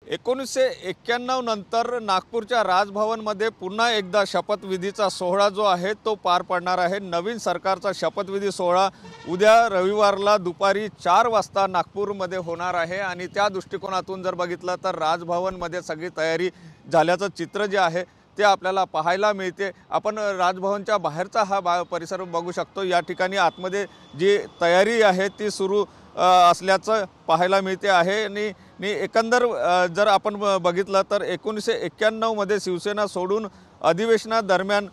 1991 नंतर नागपूरच्या राजभवनमध्ये पुन्हा एकदा शपथविधीचा सोहळा जो आहे तो पार पडणार आहे। नवीन सरकारचा शपथविधी सोहळा उद्या रविवारला दुपारी 4 वाजता नागपूरमध्ये होणार आहे आणि त्या दृष्टिकोनातून जर बघितलं तर राजभवनमध्ये सगळी तयारी झाल्याचं चित्र जे आहे ते आपल्याला पाहायला मिळते। आपण राजभवनच्या बाहेरचा हा परिसर बघू शकतो। या ठिकाणी आतमध्ये जी तयारी आहे ती सुरू असल्याचं पाहायला मिळते आहे आणि एकंदर जर आपण बघितलं तर 1991 मध्ये शिवसेना सोडून अधिवेशनादरम्यान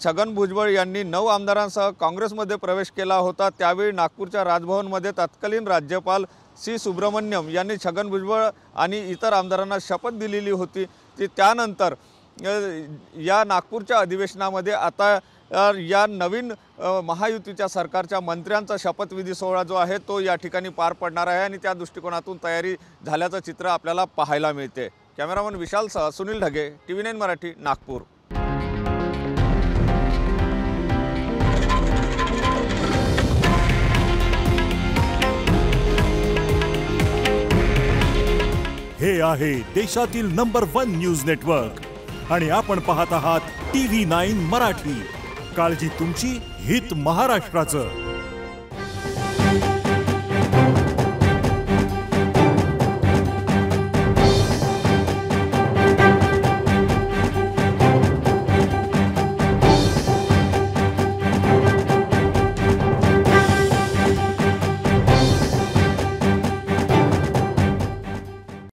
छगन भुजबळ यांनी 9 आमदारांसह काँग्रेसमध्ये प्रवेश केला होता। त्यावेळी नागपूरच्या राजभवनमध्ये तत्कालीन राज्यपाल सी सुब्रमण्यम यांनी छगन भुजबळ आणि इतर आमदारांना शपथ दिलेली होती। त्यानंतर या नागपूरच्या अधिवेशनामध्ये आता या नवीन महायुतीच्या सरकारच्या मंत्र्यांचा शपथविधी सोहळा जो आहे तो या ठिकाणी पार पडणार आहे आणि त्या दृष्टिकोनातून तयारी झाल्याचं चित्र आपल्याला पाहायला मिळते। कॅमेरामन विशालसह सुनील ढगे, TV9 मराठी, नागपूर। हे आहे देशातील नंबर 1 न्यूज नेटवर्क आणि आपण पाहत आहात TV9 मराठी। काळजी तुमची, हित महाराष्ट्राचं।